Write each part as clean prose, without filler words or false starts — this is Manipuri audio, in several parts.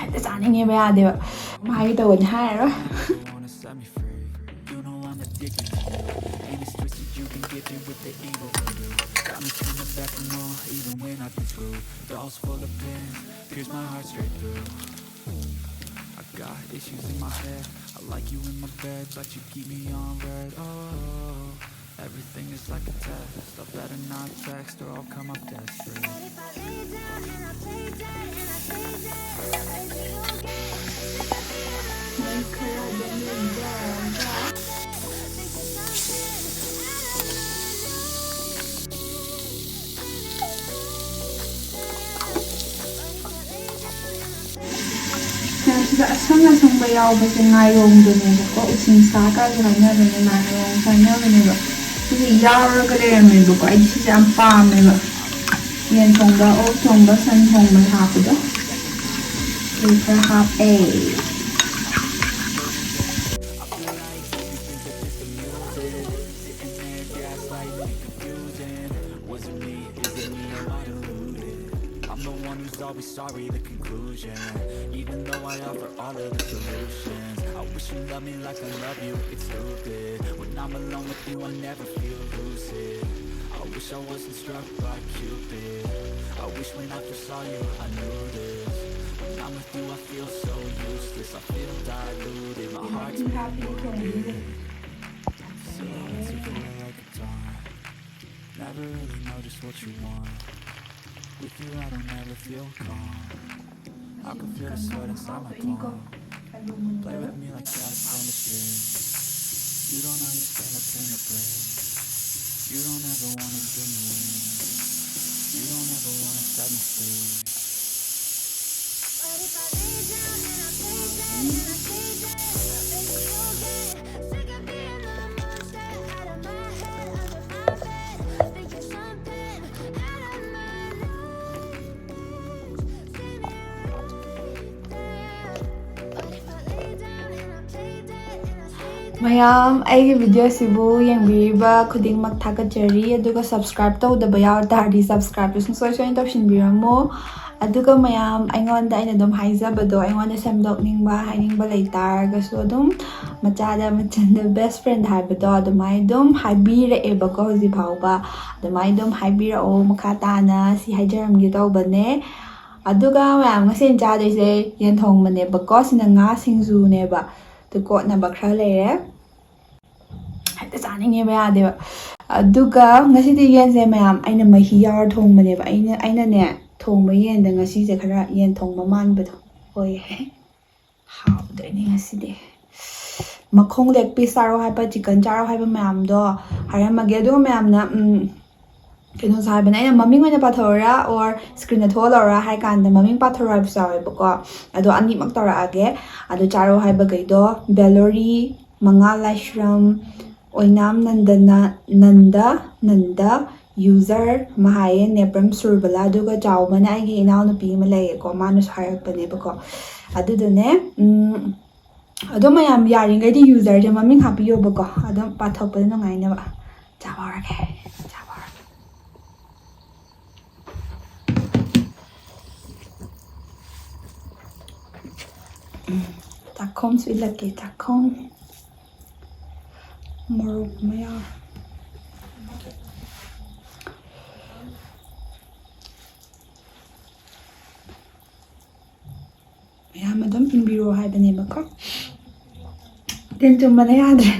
ꯍꯦꯛꯇ ꯆꯥꯅꯤꯡꯉꯦꯕ ꯌꯥꯗꯦꯕ ꯃꯥꯒꯤ ꯇꯧꯕꯅꯤ ꯍꯥꯏꯔꯔꯣꯏ Got issues in my head. I like you in my bed, but you keep me on red. Oh, everything is like a test. I better not text or I'll come up desperate. But if I lay down and I play dead and I play dead, is it okay? Sick of being alone, sick of being alone. Think there's something that I ꯁꯤꯗ ꯑꯁꯪ ꯑꯁꯪꯕ ꯌꯥꯎꯕꯁꯦ ꯉꯥꯏꯔꯣꯡꯗꯨꯅꯦꯕꯀꯣ ꯎꯁꯤꯡ ꯁꯥꯀꯥꯁꯨ ꯍꯥꯏꯅꯕꯅꯦ ꯉꯥꯏꯔꯣꯡꯁꯨ ꯍꯥꯏꯅꯕꯅꯦꯕ ꯁꯤꯁꯦ ꯌꯥꯎꯔꯒ ꯂꯩꯔꯝꯃꯦꯕꯀꯣ ꯑꯩꯗꯤ ꯁꯤꯁꯦ ꯌꯥꯝ ꯄꯥꯝꯃꯦꯕ ꯌꯦꯟ ꯊꯣꯡꯕ ꯑꯣꯛ ꯊꯣꯡꯕ ꯁꯟ ꯊꯣꯡꯕ ꯍꯥꯞꯄꯗꯣ ꯁꯤ ꯈꯔ ꯍꯥꯞꯄꯦ Always sorry, the conclusion. Even though I offer all of the solutions, I wish you loved me like I love you. It's stupid. When I'm alone with you, I never feel lucid. I wish I wasn't struck by Cupid. I wish when I first saw you, I knew this. When I'm with you, I feel so useless. I feel diluted. My heart's been wounded. Silhouettes of you are like a taunt. Never really know just what you want. With you I don't ever feel calm. I can feel the sweat inside my palm. Play with me like cats on the string. You don't understand the pain it brings. You don't ever wanna give me wings. You don't ever wanna set me free. But if I lay down and I play dead and I stay dead, is it okay? Sick of being the monster out of my head, under my bed, thinking something out of my ꯃꯌꯥꯝ ꯑꯩꯒꯤ ꯚꯤꯗꯤꯑꯣꯁꯤꯕꯨ ꯌꯦꯡꯕꯤꯔꯤꯕ ꯈꯨꯗꯤꯡꯃꯛ ꯊꯥꯒꯠꯆꯔꯤ ꯑꯗꯨꯒ ꯁꯕꯁꯀ꯭ꯔꯥꯏꯕ ꯇꯧꯗꯕ ꯌꯥꯎ ꯇꯥꯔꯗꯤ ꯁꯕꯁꯀ꯭ꯔꯥꯏꯕꯇꯨ ꯁꯨꯡꯁꯣꯏ ꯁꯣꯏꯅ ꯇꯧꯁꯤꯟꯕꯤꯔꯝꯃꯣ ꯑꯗꯨꯒ ꯃꯌꯥꯝ ꯑꯩꯉꯣꯟꯗ ꯑꯩꯅ ꯑꯗꯨꯝ ꯍꯥꯏꯖꯕꯗꯣ ꯑꯩꯉꯣꯟꯗ ꯁꯦꯝꯗꯣꯛꯅꯤꯡꯕ ꯍꯥꯏꯅꯤꯡꯕ ꯂꯩꯇꯥꯔꯒꯁꯨ ꯑꯗꯨꯝ ꯃꯆꯥꯗ ꯃꯆꯟꯗ ꯕꯦꯁ ꯐ꯭ꯔꯦꯟ ꯍꯥꯏꯕꯗꯣ ꯑꯗꯨꯃꯥꯏꯅ ꯑꯗꯨꯝ ꯍꯥꯏꯕꯤꯔꯛꯑꯦꯕꯀꯣ ꯍꯧꯖꯤꯛ ꯐꯥꯎꯕ ꯑꯗꯨꯃꯥꯏꯅ ꯑꯗꯨꯝ ꯍꯥꯏꯕꯤꯔꯛꯑꯣ ꯃꯈꯥ ꯇꯥꯅ ꯁꯤ ꯍꯥꯏꯖꯔꯝꯒꯦ ꯇꯧꯕꯅꯦ ꯑꯗꯨꯒ ꯃꯌꯥꯝ ꯉꯁꯤ ꯆꯥꯗꯣꯏꯁꯦ ꯌꯦꯟ ꯊꯣꯡꯕꯅꯦꯕꯀꯣ ꯁꯤꯅ ꯉꯥ ꯁꯤꯡꯖꯨꯅꯦꯕ ꯑꯗꯨ ꯀꯣꯠꯅꯕ ꯈꯔ ꯂꯩꯔꯦ ꯍꯦꯛꯇ ꯆꯥꯅꯤꯡꯉꯦꯕ ꯌꯥꯗꯦꯕ ꯑꯗꯨꯒ ꯉꯁꯤꯗꯤ ꯌꯦꯟꯁꯦ ꯃꯌꯥꯝ ꯑꯩꯅ ꯃꯍꯤ ꯌꯥꯎꯔ ꯊꯣꯡꯕꯅꯦꯕ ꯑꯩꯅꯅꯦ ꯊꯣꯡꯕ ꯌꯦꯟꯗ ꯉꯁꯤꯁꯦ ꯈꯔ ꯌꯦꯟ ꯊꯣꯡꯕ ꯃꯥꯟꯕꯗꯣ ꯑꯣꯏꯌꯦ ꯍꯥꯎꯗꯣꯏꯅꯦ ꯉꯁꯤꯗꯤ ꯃꯈꯣꯡ ꯂꯦग ꯄꯤꯁ ꯆꯥꯔꯣ ꯍꯥꯏꯕ ꯆꯤꯛꯀꯟ ꯆꯥꯔꯣ ꯍꯥꯏꯕ ꯃꯌꯥꯝꯗꯣ ꯍꯥꯏꯔꯝꯃꯒꯦ ꯑꯗꯨꯒ ꯃꯌꯥꯝꯅ ꯀꯩꯅꯣꯁꯨ ꯍꯥꯏꯕꯅꯦ ꯑꯩꯅ ꯃꯃꯤꯡ ꯑꯣꯏꯅ ꯄꯥꯊꯣꯛꯑꯣꯔꯥ ꯑꯣꯔ ꯁ꯭ꯀ꯭ꯔꯤꯟꯗ ꯊꯣꯛꯍꯜꯂꯧꯔꯥ ꯍꯥꯏ ꯀꯥꯟꯗ ꯃꯃꯤꯡ ꯄꯥꯊꯣꯔꯛꯑꯣ ꯍꯥꯏꯕꯁꯨ ꯌꯥꯎꯋꯦꯕꯀꯣ ꯑꯗꯣ ꯑꯅꯤꯃꯛ ꯇꯧꯔꯛꯑꯒꯦ ꯑꯗꯣ ꯆꯥꯔꯣ ꯍꯥꯏꯕꯈꯩꯗோ ꯕꯦꯂꯣꯔꯤ ꯃꯉꯥꯜ ꯂꯥꯏꯁ꯭ꯔꯝ ꯑꯣꯏꯅꯥꯝ ꯅꯟꯗ ꯌꯨꯖꯔ ꯃꯍꯥꯌꯦꯟ ꯅꯦꯄ꯭ꯔꯝ ꯁꯨꯔꯕꯂꯥ ꯑꯗꯨꯒ ꯆꯥꯎꯕꯅ ꯑꯩꯒꯤ ꯏꯅꯥꯎꯅꯨꯄꯤ ꯑꯃ ꯂꯩꯌꯦꯀꯣ ꯃꯥꯅꯁꯨ ꯍꯥꯏꯔꯛꯄꯅꯦꯕꯀꯣ ꯑꯗꯨꯗꯨꯅꯦ ꯑꯗꯣ ꯃꯌꯥꯝ ꯌꯥꯔꯤꯉꯩꯗꯤ ꯌꯨꯖꯔꯁꯦ ꯃꯃꯤꯡ ꯍꯥꯞꯄꯤꯌꯣꯕꯀꯣ ꯑꯗꯨꯝ ꯄꯥꯊꯣꯛꯄꯗ ꯅꯨꯡꯉꯥꯏꯅꯕ ꯆꯥꯕ ꯍꯧꯔꯒꯦ ꯆꯥꯛꯈꯣꯝꯁꯨ ꯏꯜꯂꯛꯀꯦ ꯆꯥꯛꯈꯣꯝ ꯃꯣꯔꯣꯛ ꯑꯃ ꯌꯥꯎꯔꯦ ꯃꯌꯥꯝ ꯑꯗꯨꯝ ꯏꯟꯕꯤꯔꯣ ꯍꯥꯏꯕꯅꯦꯕꯀꯣ ꯇꯤꯟ ꯆꯨꯝꯕꯅ ꯌꯥꯗ꯭ꯔꯦ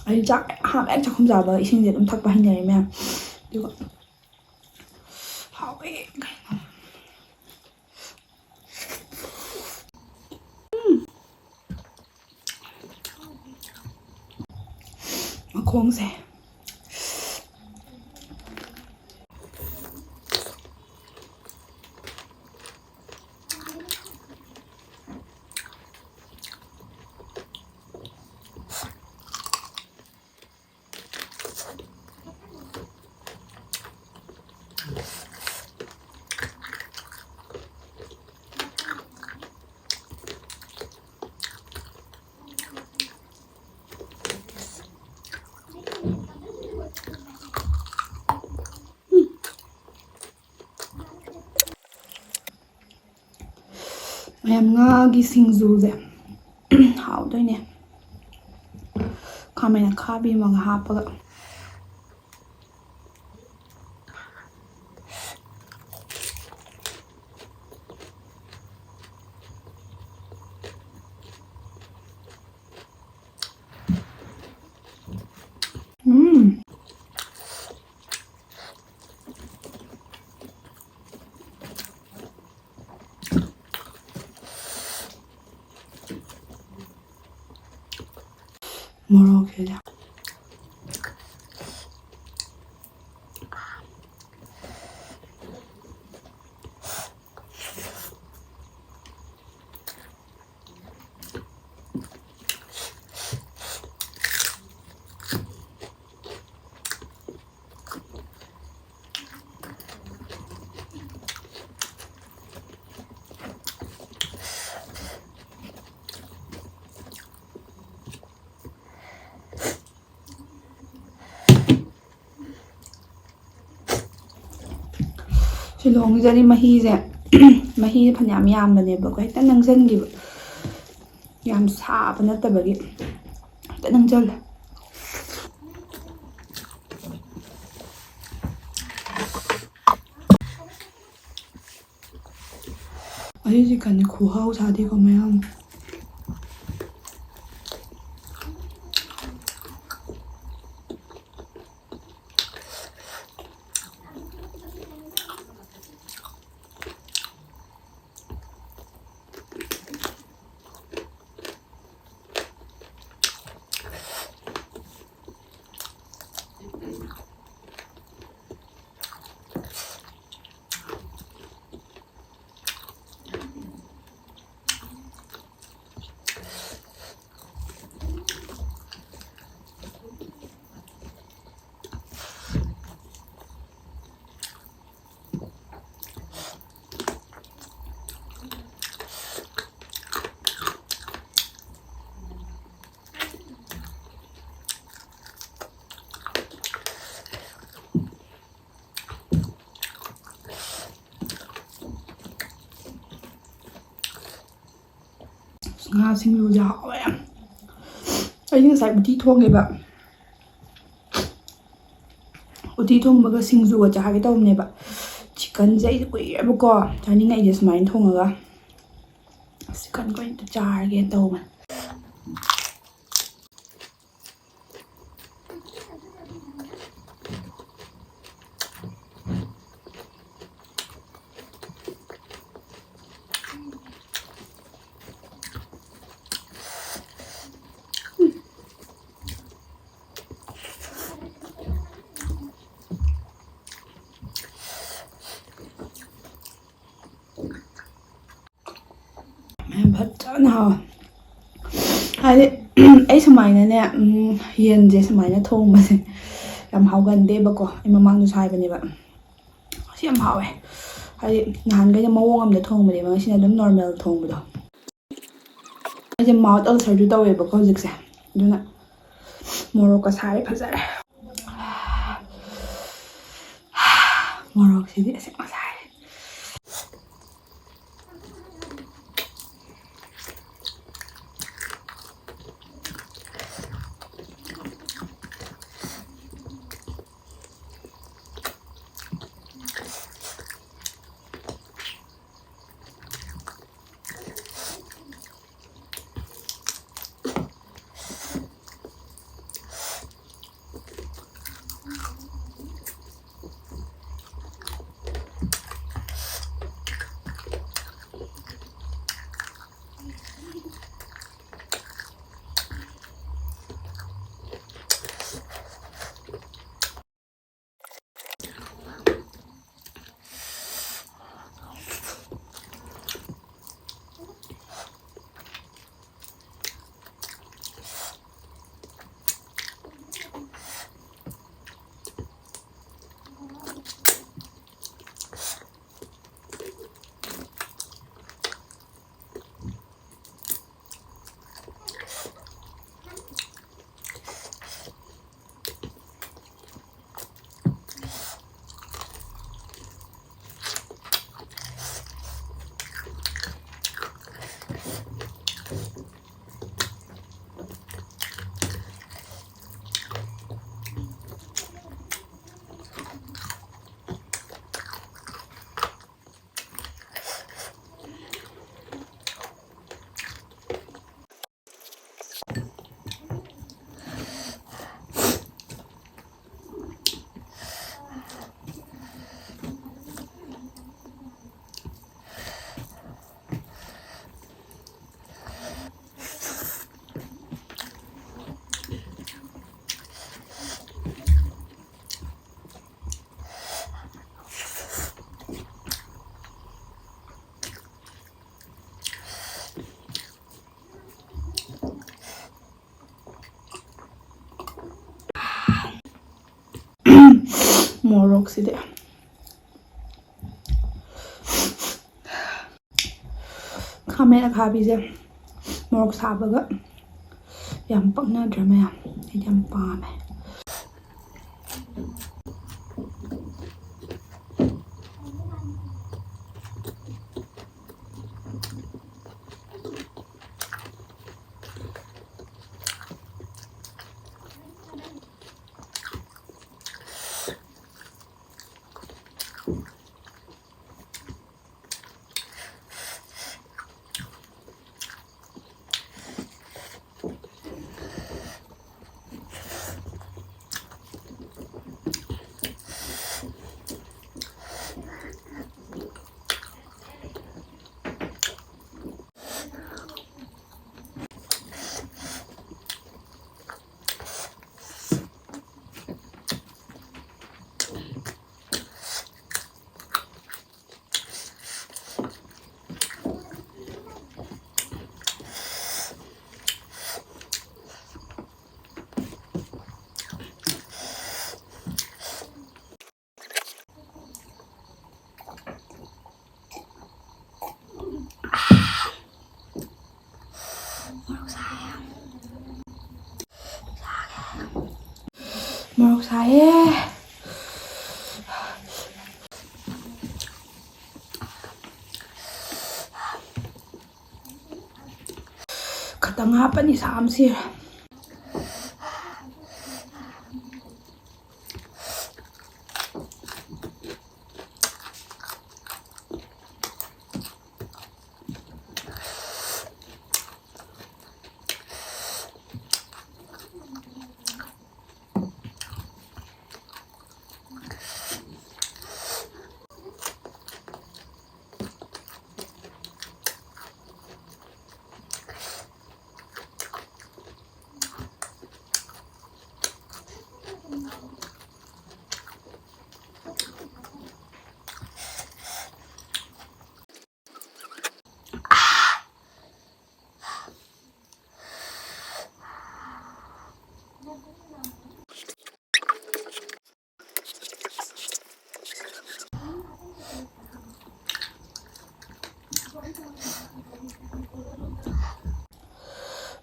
ꯑꯩ ꯆꯥꯛ ꯍꯦꯛ ꯆꯥꯛꯈꯨꯝ ꯆꯥꯕ ꯏꯁꯤꯡꯁꯦ ꯑꯗꯨꯝ ꯊꯛꯄ ꯍꯩꯅꯔꯦ ꯃꯌꯥꯝ ꯑꯗꯨꯒ ꯍꯥꯎꯋꯦ ꯀꯩꯅꯣ ꯃꯈꯣꯡꯁꯦ ꯃꯌꯥꯝ ꯉꯥꯒꯤ ꯁꯤꯡꯖꯨꯁꯦ ꯍꯥꯎꯗꯣꯏꯅꯦ ꯈꯥꯃꯦꯟ ꯑꯈꯥꯕꯤ ꯑꯃꯒ ꯍꯥꯞꯄꯒ 모르겠어요. 실롱이자리 마히제 마히 그냥 얌ꯕꯅꯦꯕꯀꯣ ꯍꯦꯛꯇ ꯅꯪꯖꯟ기ꯕ ꯌꯥꯝ 사ꯕ ꯅꯠꯇꯕꯒꯤ ꯍꯦꯛꯇ ꯅꯪꯖꯜꯂꯦ 아직까지 고하고 자디가 뭐야 ꯉꯥ ꯁꯤꯡꯖꯨꯁꯦ ꯍꯥꯎꯋꯦ ꯑꯩ ꯉꯁꯥꯏ ꯎꯇꯤ ꯊꯣꯡꯉꯦꯕ ꯎꯇꯤ ꯊꯣꯡꯕꯒ ꯁꯤꯡꯖꯨꯒ ꯆꯥꯒꯦ ꯇꯧꯕꯅꯦꯕ ꯆꯤꯛꯀꯟꯁꯦ ꯑꯩꯁꯦ ꯀꯨꯏꯔꯦꯕꯀꯣ ꯆꯥꯅꯤꯡꯉꯛꯏꯁꯦ ꯁꯨꯃꯥꯏꯅ ꯊꯣꯡꯉꯒ ꯆꯤꯛꯀꯟ ꯑꯣꯏꯅ ꯆꯥꯔꯒꯦꯅ ꯇꯧꯕꯅꯦ ꯐꯖꯅ ꯍꯥꯎꯋꯦ ꯍꯥꯏꯗꯤ ꯑꯩ ꯁꯨꯃꯥꯏꯅꯅꯦ ꯌꯦꯟꯁꯦ ꯁꯨꯃꯥꯏꯅ ꯊꯣꯡꯕꯁꯦ ꯌꯥꯝ ꯍꯥꯎꯒꯟꯗꯦꯕꯀꯣ ꯑꯩ ꯃꯃꯥꯡꯗꯁꯨ ꯍꯥꯏꯕꯅꯦꯕ ꯁꯤ ꯌꯥꯝ ꯍꯥꯎꯋꯦ ꯍꯥꯏꯗꯤ ꯅꯍꯥꯟꯈꯩꯅ ꯃꯑꯣꯡ ꯑꯃꯗ ꯊꯣꯡꯕꯅꯦꯕ ꯉꯁꯤꯅ ꯑꯗꯨꯝ ꯅꯣꯔꯃꯦꯜ ꯊꯣꯡꯕꯗꯣ ꯑꯩꯁꯦ ꯃꯥꯎꯠ ꯑꯜꯁꯔꯁꯨ ꯇꯧꯋꯦꯕꯀꯣ ꯍꯧꯖꯤꯛꯁꯦ ꯑꯗꯨꯅ ꯃꯣꯔꯣꯛꯀ ꯁꯥꯔꯦ ꯐꯖꯔꯦ ꯃꯣꯔꯣꯛꯁꯤꯗꯤ ꯑꯁꯦꯡꯕ ꯁꯥꯔꯦ ꯈꯨꯌꯥꯛꯁꯤꯗꯤ ꯈꯥꯃꯦꯟ ꯑꯈꯥꯕꯤꯁꯦ ꯃꯣꯔꯣꯛ ꯁꯥꯕꯒ ꯌꯥꯝ ꯄꯛꯅꯗ꯭ꯔꯥ ꯃꯌꯥꯝ ꯑꯩꯗꯤ ꯌꯥꯝ ꯄꯥꯝꯃꯦ Morok saya. Katang apa nih samsir?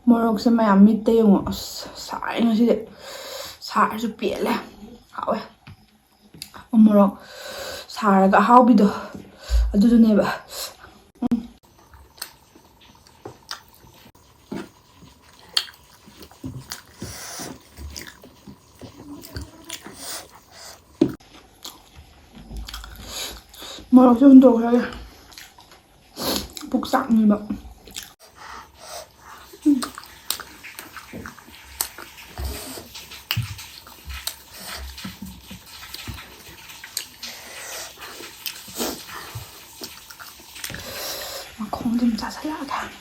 Morok sa mayam mitte yung saay nga sila saay sa piele hawe morok saraga hawbido adudo neba morok sa hundog hawe puksak niba 좀 짜살라다.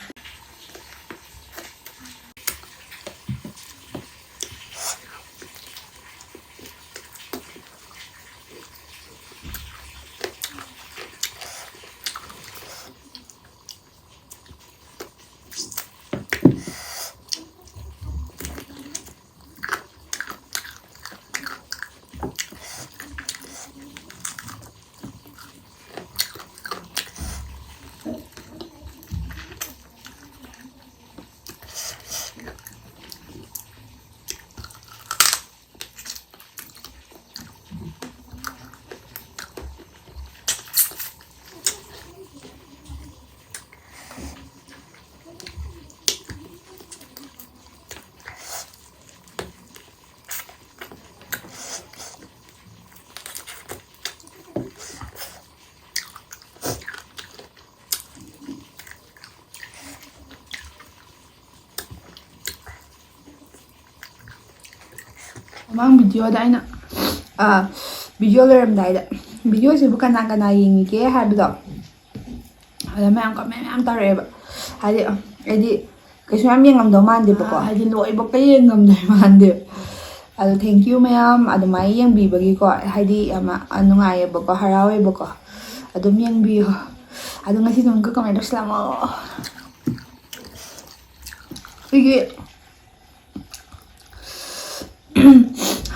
Mang video da ina video loiramdai da video se bu kana kana yengige haibdo ada mayam mayam tareba hadi edi kaisu yam yengamdo mande bako hadi loi bako yengamdai mande ado thank you mayam ado mai yengbi bagi ko hadi ama anungai bako harawe bako adum yengbi ado ngasi dum ko comment slamo igi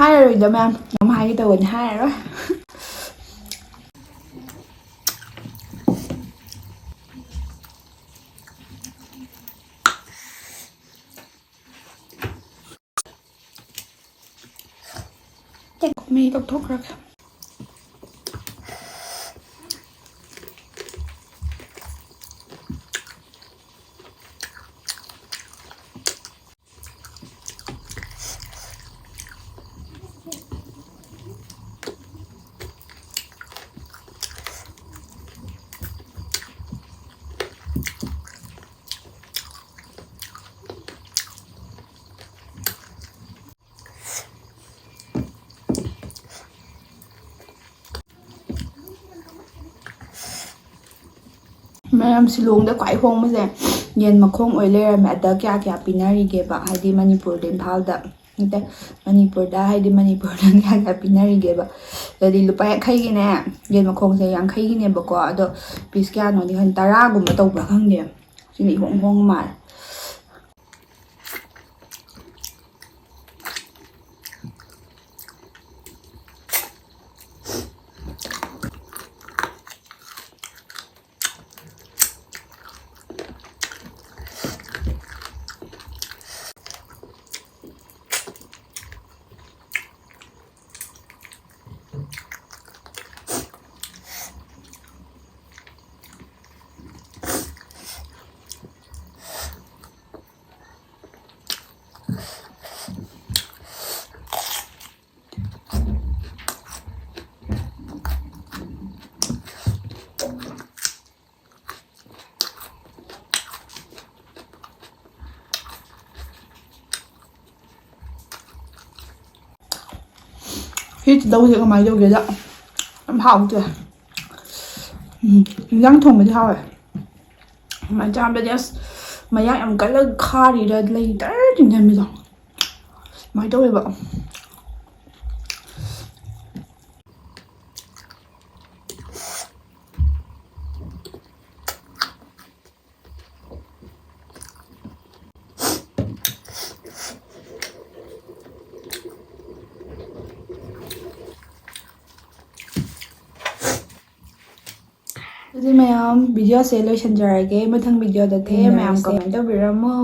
hai rồi đó ma'am, ngắm hai cái tàu hai rồi. ꯃꯩ ꯂꯧꯊꯣꯛꯈ꯭ꯔꯒꯦ ꯃꯌꯥꯝ ꯁꯤꯂꯣꯡꯗ ꯈ꯭ꯋꯥꯏ ꯍꯣꯡꯕꯁꯦ ꯌꯦꯟ ꯃꯈꯣꯡ ꯑꯣꯏ ꯂꯩꯔꯝꯃꯦ ꯑꯗ ꯀꯌꯥ ꯄꯤꯅꯔꯤꯒꯦꯕ ꯍꯥꯏꯗꯤ ꯃꯅꯤꯄꯨꯔꯗ ꯏꯝꯐꯥꯜꯗ ꯅꯠꯇꯦ ꯃꯅꯤꯄꯨꯔꯗ ꯍꯥꯏꯗꯤ ꯃꯅꯤꯄꯨꯔꯗ ꯀꯌꯥ ꯄꯤꯅꯔꯤꯒꯦꯕ ꯑꯗꯨꯗꯤ ꯂꯨꯄꯥ 50ꯒꯤꯅꯦ ꯌꯦꯟ ꯃꯈꯣꯡꯁꯦ 50ꯒꯤꯅꯦꯕꯀꯣ ꯑꯗꯣ ꯄꯤꯁ ꯀꯌꯥꯅꯣꯗꯤ ꯈꯪꯗꯦ 10ꯒꯨꯝꯕ ꯇꯧꯕ꯭ꯔꯥ ꯈꯪꯗꯦ ꯁꯤꯅ ꯏꯍꯣꯡ ꯍꯣꯡ ꯃꯥꯜꯂꯦ ꯇꯧꯁꯦ ꯀꯃꯥꯏꯅ ꯇꯧꯒꯦꯗ ꯌꯥꯝ ꯍꯥꯎꯇꯦ ꯏꯟꯖꯥꯡ ꯊꯣꯡꯕꯗꯤ ꯍꯥꯎꯋꯦ ꯑꯗꯨꯃꯥꯏꯅ ꯆꯥꯕꯗꯤ ꯑꯁ ꯃꯌꯥ ꯌꯥꯝ ꯀꯜꯂꯒ ꯈꯥꯔꯤꯔ ꯂꯩ ꯇꯔ ꯇꯤꯡꯖꯟꯕꯤꯗꯣ ꯑꯗꯨꯃꯥꯏꯅ ꯇꯧꯋꯦꯕ ꯑꯗꯨꯗꯤ ꯃꯌꯥꯝ ꯚꯤꯗꯤꯑꯣꯁꯦ ꯂꯣꯏꯁꯤꯟꯖꯔꯒꯦ ꯃꯊꯪ ꯚꯤꯗꯤꯑꯣꯗ ꯊꯦꯡꯅꯔꯁꯦ ꯃꯌꯥꯝ ꯀꯃꯦꯟ ꯇꯧꯕꯤꯔꯝꯃꯣ